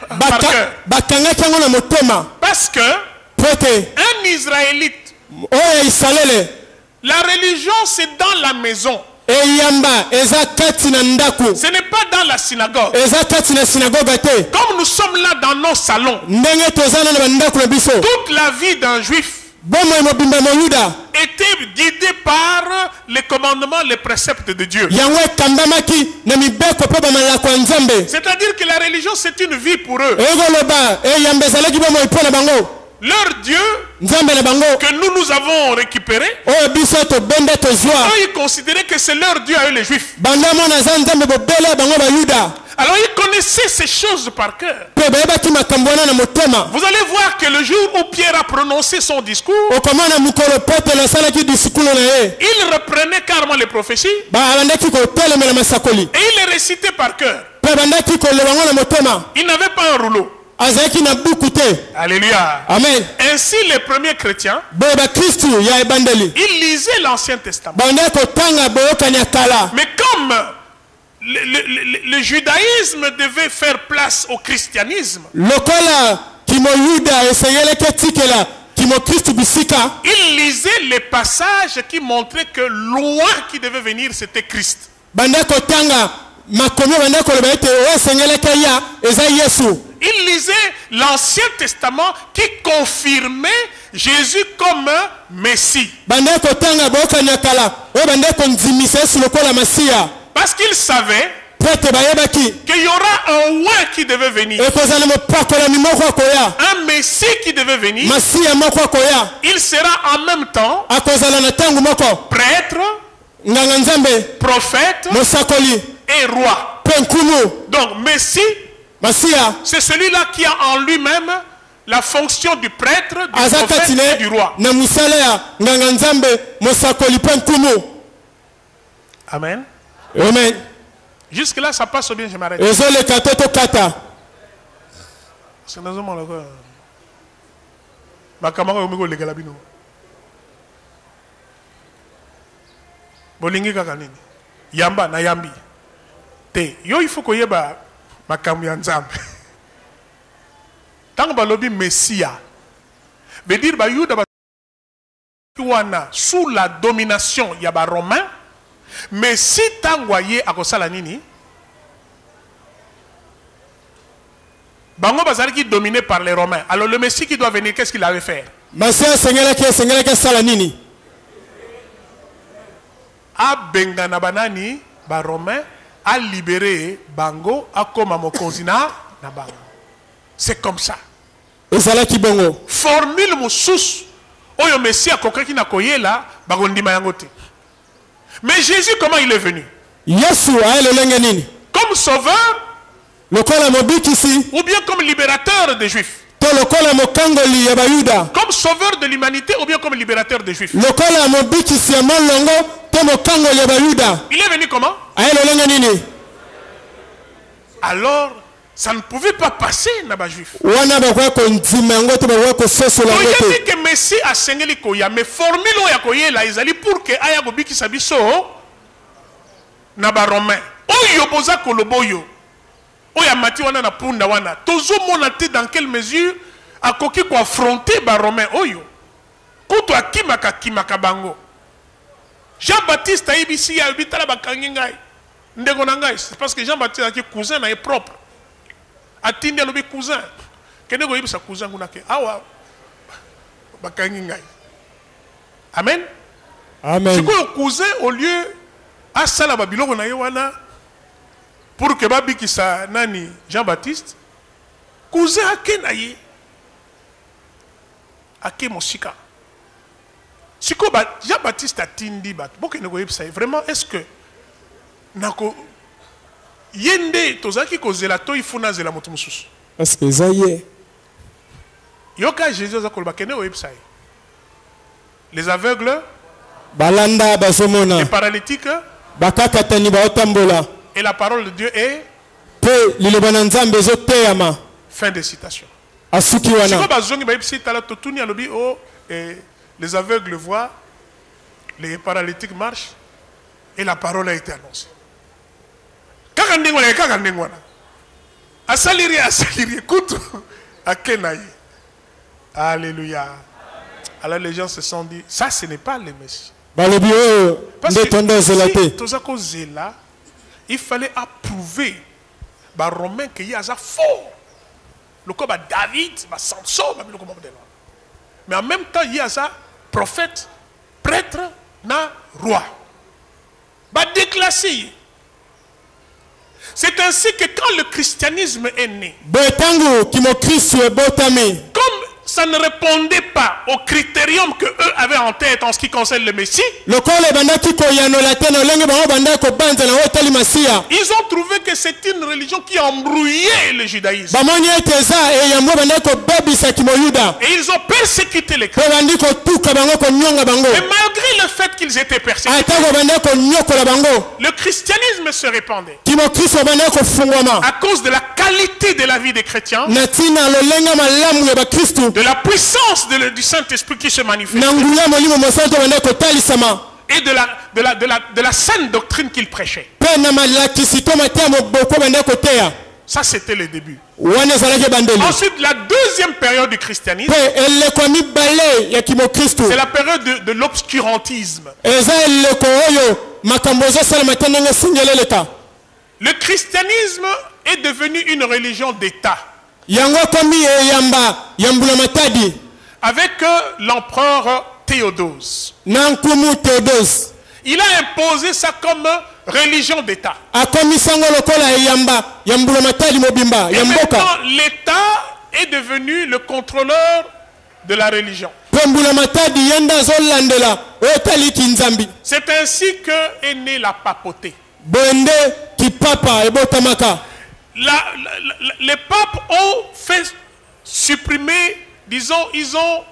Parce que un Israélite, la religion c'est dans la maison. Ce n'est pas dans la synagogue. Comme nous sommes là dans nos salons, toute la vie d'un juif était guidée par les commandements, les préceptes de Dieu. C'est-à-dire que la religion c'est une vie pour eux. Leur Dieu que nous avons récupéré, eux ils considéraient que c'est leur Dieu à eux les Juifs. Alors ils connaissaient ces choses par cœur. Vous allez voir que le jour où Pierre a prononcé son discours, il reprenait carrément les prophéties et il les récitait par cœur. Il n'avait pas un rouleau. Alléluia. Amen. Ainsi les premiers chrétiens, ils lisaient l'Ancien Testament. Mais comme le judaïsme devait faire place au christianisme, ils lisaient les passages qui montraient que loin qui devait venir c'était Christ. Il lisait l'Ancien Testament qui confirmait Jésus comme Messie. Parce qu'il savait qu'il y aura un roi qui devait venir, un Messie qui devait venir. Il sera en même temps prêtre, prophète et roi. Donc Messie, c'est celui-là qui a en lui-même la fonction du prêtre, du prophète et du roi. Amen. Amen. Jusque-là, ça passe bien, je m'arrête. Yamba na yambi. Te, yo il faut que ba makambu ya nzambe. Tant ba lobi Messia. Veut dire ba yuda ba wana sous la domination ya ba romain. Mais si tangwaye akosala nini? Bango bazali qui dominé par les romains. Alors le Messie qui doit venir, qu'est-ce qu'il avait fait? Masia sengela ke sala nini? A bengana banani ba romain a libéré bango a koma mokonzina na bango. C'est comme ça. Ezala ki bongo. Formule mususu oyo Messia kokaki na koyela bagondima yango te. Mais Jésus, comment il est venu? Yesu aelolenge nini? Comme sauveur Lokola mobikisi ou bien comme libérateur des Juifs? to lokola mokangoli ya bayuda? Comme sauveur de l'humanité ou bien comme libérateur des Juifs? Lokola mobikisi ya molongo to mokangoli ya bayuda? Il est venu comment? Aelolenge nini? Alors, ça ne pouvait pas passer na Juif. Wana bakwa ko nzima ngo to bakwa ko sosola Il ngote. dit que Messie a sengeli koya, mais formule ya koyela ezali pour que aya kobikisa biso na ba romain. Oyo boza koloboyo. Oya mati wana na punda wana. Tozo monate dans quelle mesure akoki ko affronter ba romain oyo. Kuto akimaka bango. Jean-Baptiste aibisi ya bitala bakangi ngai. Ndeko na ngai, c'est parce que Jean-Baptiste est cousin na est propre. Atindi alobi cousin. Kende ko yibisa cousin kuna ke awa bakangi ngai. Amen. Amen. C'est quoi cousin au lieu à sala babiloko na ye wana pour que babikisa nani Jean-Baptiste cousin ake na ye ake mosika. Siko ba Jean-Baptiste atindi bat. Bokende ko yibisa vraiment est-ce que nako yende tozaki kozela to ifuna zela moto mususu Parce que zaye yoka Jésus azakoloba kene website les aveugles balanda bazomona les paralytiques bakakatani baotambola et la parole de Dieu est pe liloba na nzambe ezoteyama. fin de citation. Asuki Siko wana bazongi ba yebisi tala totuni alobi oh les aveugles voient, les paralytiques marchent et la parole a été annoncée. Asaliri écoute Akenaï. Alléluia. Alors les gens se sont dit ça ce n'est pas le Messie. Parce que si il fallait approuver les Romains qu'il y a ça fort. Le cas David, Samson, mais en même temps il y a ça prophète, prêtre, na roi. Déclassé. C'est ainsi que quand le christianisme est né, comme ça ne répondait pas au critérium que eux avaient en tête en ce qui concerne le Messie, ils ont trouvé que c'est une religion qui embrouillait le judaïsme. Et ils ont persécuté les chrétiens. Et malgré le fait qu'ils étaient persécutés, le christianisme se répandait. À cause de la qualité de la vie des chrétiens, de la puissance du Saint-Esprit qui se manifeste et de la saine doctrine qu'il prêchait. Ça, c'était le début. Ensuite, la deuxième période du christianisme, c'est la période de l'obscurantisme. Le christianisme est devenu une religion d'État. Avec l'empereur Théodose. Il a imposé ça comme religion d'État. Et maintenant, l'État est devenu le contrôleur de la religion. C'est ainsi que est née la papauté. Les papes ont fait supprimer, disons, ils ont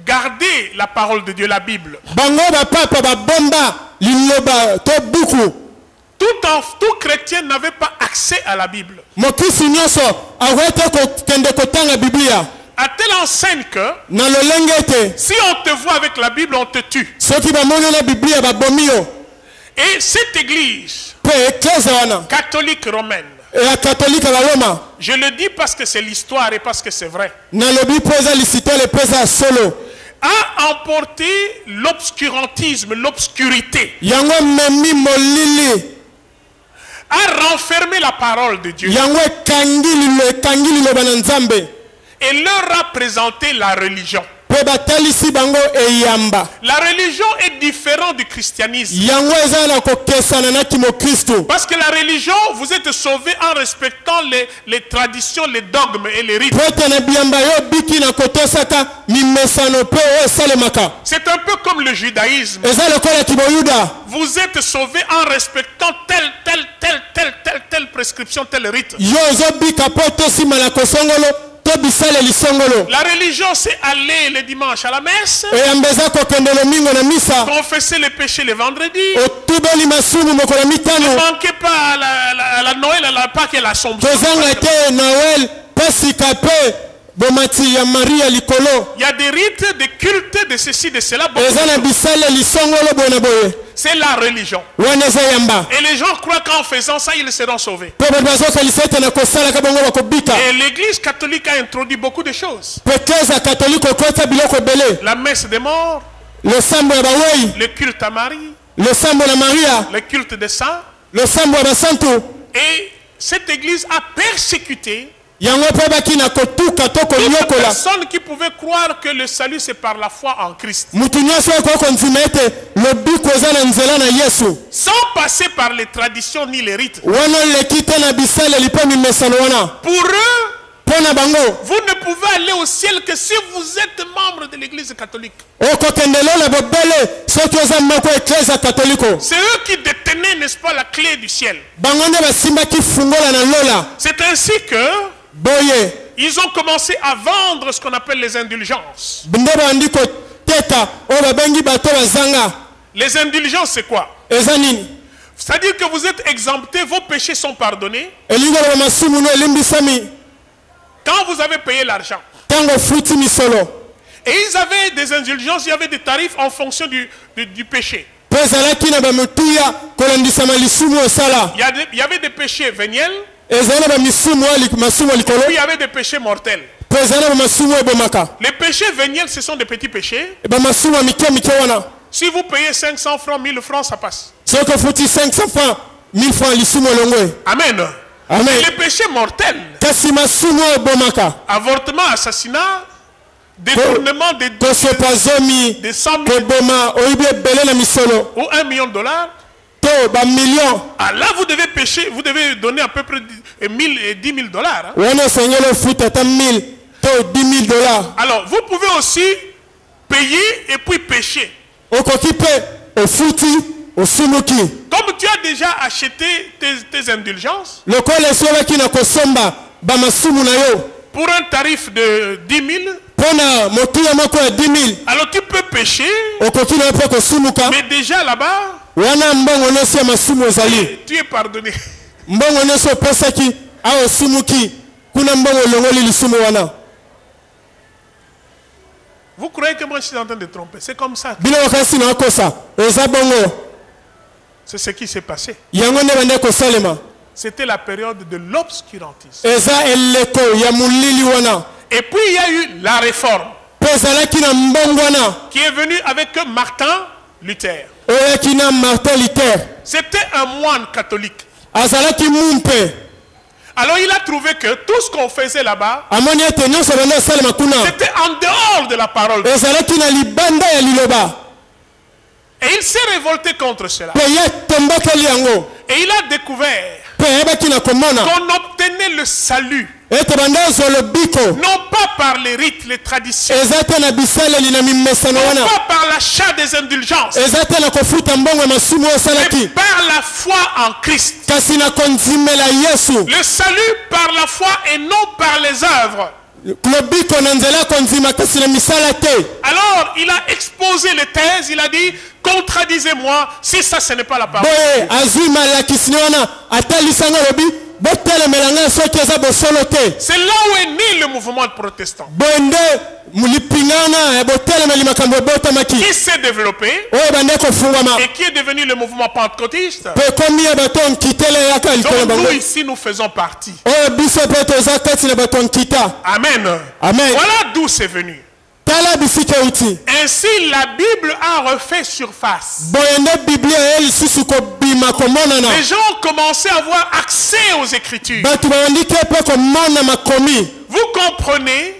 gardé la parole de Dieu, la Bible. Tout chrétien n'avait pas accès à la Bible. À telle enseigne que si on te voit avec la Bible, on te tue. Et cette église catholique romaine, je le dis parce que c'est l'histoire et parce que c'est vrai, a emporté l'obscurantisme, l'obscurité, a renfermé la parole de Dieu et leur a présenté la religion. pe batalisi bango eyamba. La religion est différente du christianisme. Yango eza na kokesana na kimokristo. Parce que la religion, vous êtes sauvés en respectant les traditions, les dogmes et les rites. C'est un peu comme le judaïsme. Vous êtes sauvés en respectant telle prescription, tel rite. La religion, c'est aller le dimanche à la messe, confesser les péchés le vendredi, ne manquez pas la Noël, la Pâques et l'Assomption. Il y a des rites, des cultes, de ceci, de cela. C'est la religion. Et les gens croient qu'en faisant ça, ils seront sauvés. Et l'église catholique a introduit beaucoup de choses. La messe des morts, le culte à Marie, le culte des saints. Et cette église a persécuté toute personne qui pouvait croire que le salut c'est par la foi en Christ. Sans passer par les traditions ni les rites. Pour eux, vous ne pouvez aller au ciel que si vous êtes membre de l'église catholique. C'est eux qui détenaient, n'est-ce pas, la clé du ciel. C'est ainsi que ils ont commencé à vendre ce qu'on appelle les indulgences. Les indulgences, c'est quoi? C'est-à-dire que vous êtes exemptés, vos péchés sont pardonnés. Quand vous avez payé l'argent. Et ils avaient des indulgences, il y avait des tarifs en fonction du péché. Il y avait des péchés véniels. Et puis il y avait des péchés mortels. Les péchés véniels, ce sont des petits péchés. Si vous payez 500 francs, 1000 francs, ça passe. Amen. Amen. Et les péchés mortels, avortement, assassinat, détournement de 100 000 ou $1 million. Ah, là, vous devez pécher, vous devez donner à peu près 1000 et 10 000 dollars. Alors, vous pouvez aussi payer et puis pécher. Comme tu as déjà acheté tes indulgences, pour un tarif de 10 000, alors tu peux pécher, mais déjà là-bas, tu es pardonné. Vous croyez que moi je suis en train de tromper? C'est comme ça. C'est ce qui s'est passé. C'était la période de l'obscurantisme. Et puis il y a eu la réforme qui est venue avec Martin Luther. C'était un moine catholique. Alors il a trouvé que tout ce qu'on faisait là-bas, c'était en dehors de la parole. Et il s'est révolté contre cela. Et il a découvert qu'on obtenait le salut non pas par les rites, les traditions, non pas par l'achat des indulgences, mais par la foi en Christ. Le salut par la foi et non par les œuvres. Alors il a exposé les thèses, il a dit contradisez-moi si ça ce n'est pas la parole. C'est là où est né le mouvement protestant qui s'est développé et qui est devenu le mouvement pentecôtiste dont nous ici nous faisons partie. Amen. Amen. Voilà d'où c'est venu. Ainsi la Bible a refait surface. Les gens ont commencé à avoir accès aux Écritures. Vous comprenez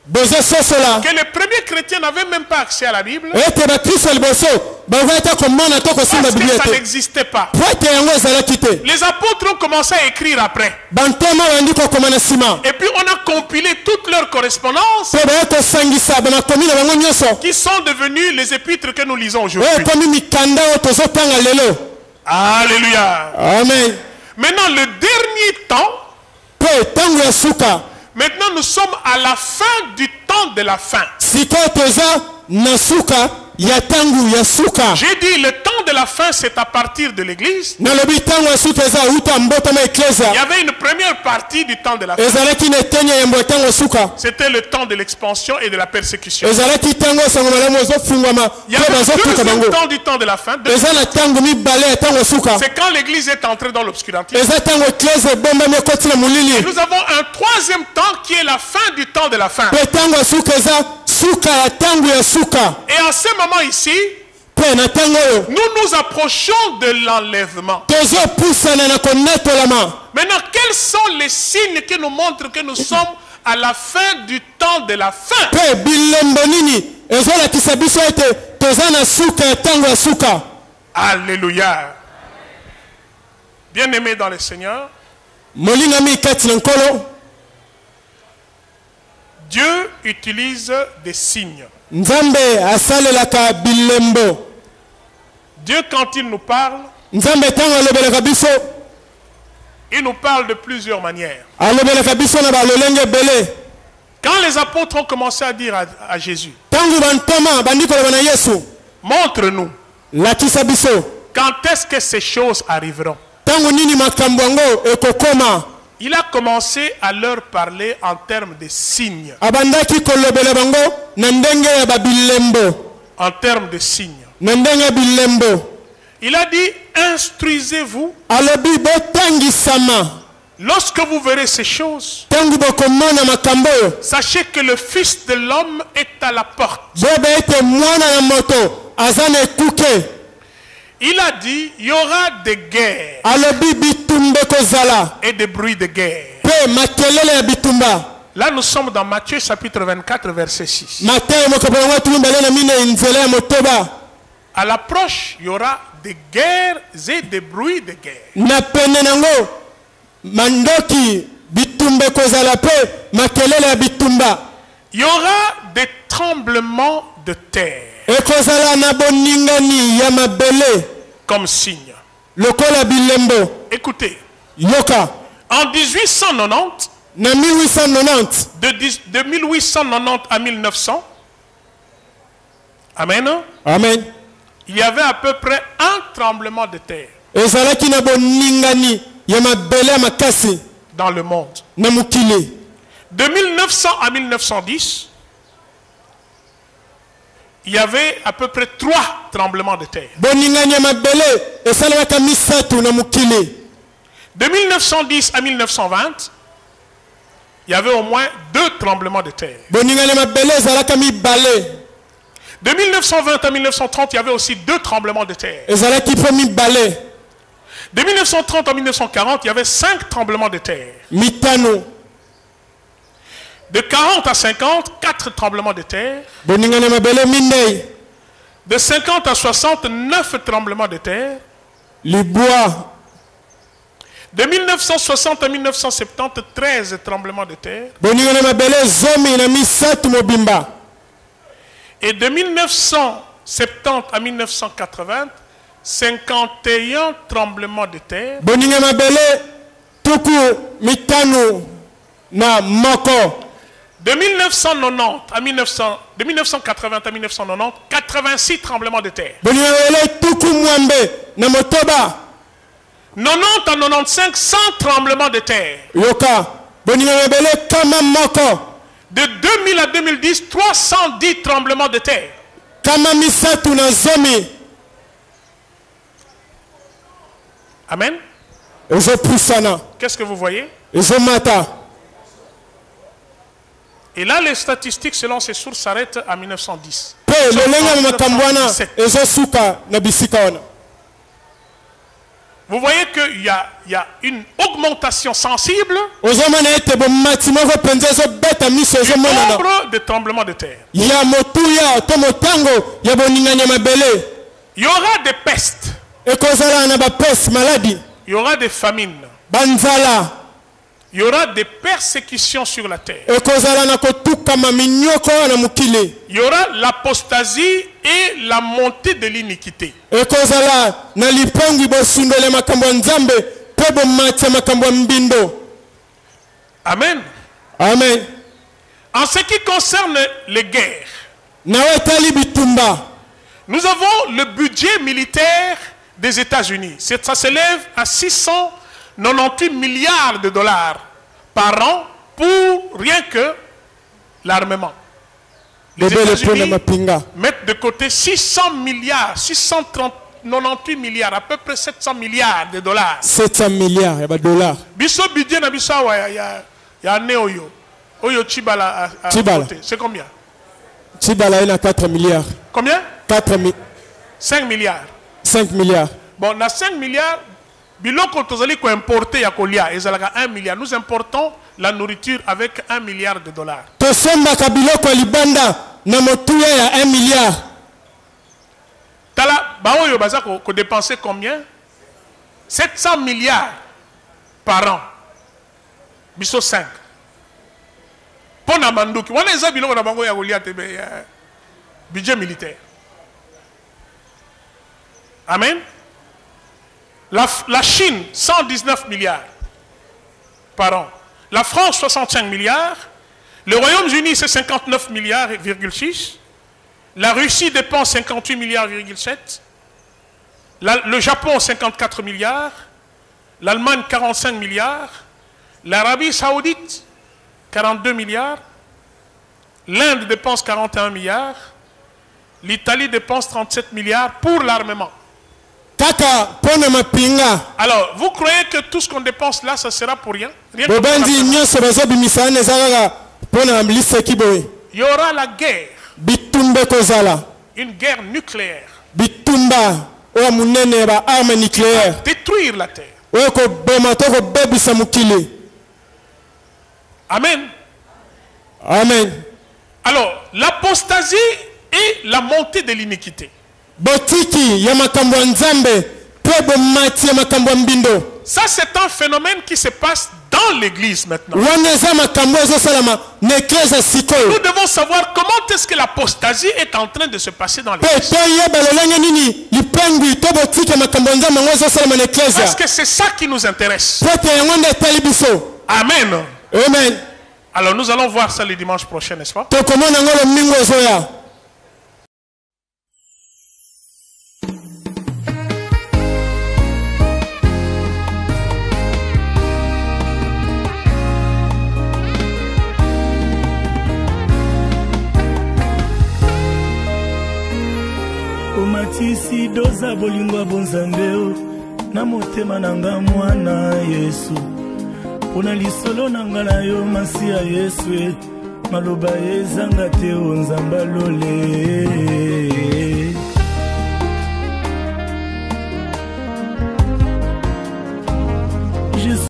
bozo sosola que les premiers chrétiens n'avaient même pas accès à la Bible. ete bakristo liboso bavata komona to kosimba Parce que biblia ça te n'existait pas. po ete yango ezalaki te Les apôtres ont commencé à écrire après. bantoma bandi kokoma na nsima Et puis on a compilé toutes leurs correspondances mpe baya kosangisa bamakomi na bango nyonso qui sont devenues les épîtres que nous lisons oyo aujourd'hui. ekomi mikanda oyo tozotanga lelo Alléluia. amen Maintenant, le dernier temps, mpe ntango ya suka maintenant nous sommes à la fin du temps de la fin. sikoyo toza na suka ya ntango ya suka J'ai dit le temps de la fin, c'est à partir de l'église. nalobi ntango ya suka eza uta mbotama Il y eklesia avait une première partie du temps de la fin. ezalaki na eteni ya yembo ya ntango ya suka C'était le temps de l'expansion et de la persécution. ezalaki ntango sango malamu ezofungwama Il y mpe avait bazotuka deuxième bango temps du temps de la fin. eza na ntango mibale ya ntango ya suka C'est quand l'église est entrée dans l'obscurantisme. eza ntango eklesia ebombami ekoti na molili Nous avons un troisième temps qui est la fin du temps de la fin. mpe ntango ya suka eza suka ya ntango ya suka Et en ce moment ici, mpe na ntango oyo nous nous approchons de l'enlèvement. tozopusana na konetolama Maintenant, quels sont les signes qui nous montrent que nous sommes à la fin du temps de la fin? mpe bilembo nini ezolakisa biso ete toza na suka ya ntango ya suka Alléluia. Bien-aimés dans le Seigneur, molingami kati na nkolo Dieu utilise des signes. nzambe asalelaka bilembo Dieu, quand il nous parle, nzambe ntango alobelaka biso il nous parle de plusieurs manières. alobelaka biso na balolenge ebele Quand les apôtres ont commencé à dire à Jésus, ntango bantoma bandi koloba na yesu montre-nous lakisa biso quand est-ce que ces choses arriveront. ntango nini makambo yango ekokoma Il a commencé à leur parler en termes de signes. abandaki kolobela bango na ndenge ya babilembo En termes de signes. na ndenge ya bilembo Il a dit, instruisez-vous. alobi botangisama Lorsque vous verrez ces choses, ntango bokomona makambo oyo sachez que le Fils de l'homme est à la porte. boyeba ete mwana ya moto aza na ekuke Il a dit, il y aura des guerres alobi bitumba ekozala et des bruits de guerre. mpe makelele ya bitumba Là, nous sommes dans Matthieu chapitre 24, verset 6. matayo mokopo yango atumi mbale na minei nzela ya motoba À l'approche, il y aura des guerres et des bruits de guerre. na pene nango mandoki bitumba ekozala mpe makelele ya bitumba Il y aura des tremblements de terre ekozala na boningani ya mabele comme signe. lokola bilembo Écoutez, yoka en 1890, na 1890 de 1890 à 1900, Amen, amen il y avait à peu près un tremblement de terre ezalaki na boningani ya mabele ya makasi dans le monde. na mokili De 1900 à 1910, il y avait à peu près 3 tremblements de terre. boningani ya mabele esalamaka misato na mokili De 1910 à 1920, il y avait au moins 2 tremblements de terre. boningani ya mabele ezalaka mibale De 1920 à 1930, il y avait aussi 2 tremblements de terre. ezalaki mpo mibale De 1930 à 1940, il y avait 5 tremblements de terre. mitano De 40 à 50, 4 tremblements de terre. boningani ya mabele minei De 50 à 60, 9 tremblements de terre. libwa De 1960 à 1970, 13 tremblements de terre. boningani ya mabele zomi na misato mobimba Et de 1970 à 1980, 51 tremblements de terre. boningani ya mabele tuku mitano na moko De 1990 à 1980 à 1990, 86 tremblements de terre. boningani ya mabele tuku mwambe na motoba 90 à 95, 100 tremblements de terre. yoka boningani ya mabele kama moko De 2000 à 2010, 310 tremblements de terre. kama misato na zomi Amen. ezopusana Qu'est-ce que vous voyez? ezomata Et là, les statistiques selon ces sources s'arrêtent à 1910. mpe lolenge ya makambo wana ezosuka na bisika wana Vous voyez qu'il y a une augmentation sensible du nombre de tremblements de terre. Il y aura des pestes. Il y aura des famines. Il y aura des persécutions sur la terre. Il y aura l'apostasie et la montée de l'iniquité. Amen. Amen. En ce qui concerne les guerres, nous avons le budget militaire des États-Unis. Ça s'élève à 698 milliards de dollars par an pour rien que l'armement. Les États-Unis mettent de côté 600 milliards, 698 milliards, à peu près 700 milliards de dollars. 700 milliards de dollars. Biso budget na biso il y a Neoyo. Oyo Chibala à côté. C'est combien? Chibala il a 4 milliards. Combien? 5 milliards. 5 milliards. Bon, on a 5 milliards. Biloko tozali ko importer ya kolia ezalaka 1 milliard. Nous importons la nourriture avec 1 milliard de dollars. Tosomba ka biloko libanda na motuya ya 1 milliard. Tala baoyo baza ko dépenser combien? 700 milliards par an. Biso 5. Pona manduki. Wana eza biloko na bango ya kolia tebe budget militaire. Amen. La Chine, 119 milliards par an. La France, 65 milliards. Le Royaume-Uni, c'est 59 milliards,6. La Russie dépense 58 milliards,7. Le Japon, 54 milliards. L'Allemagne, 45 milliards. L'Arabie Saoudite, 42 milliards. L'Inde dépense 41 milliards. L'Italie dépense 37 milliards pour l'armement. Alors, vous croyez que tout ce qu'on dépense là, ça sera pour rien? Il y aura la guerre. Une guerre nucléaire. Détruire la terre. Amen. Amen. Alors, l'apostasie et la montée de l'iniquité. Ça, c'est un phénomène qui se passe dans l'église maintenant. Nous devons savoir comment est-ce que l'apostasie est en train de se passer dans l'église. Parce que c'est ça qui nous intéresse. Amen. Amen. Alors nous allons voir ça le dimanche prochain, n'est-ce pas? Omatisi doza bolingo bonzambeo na motema nanga mwana Yesu pona lisolo nanga na yo masi ya Yesu maloba ezanga te onzamba lole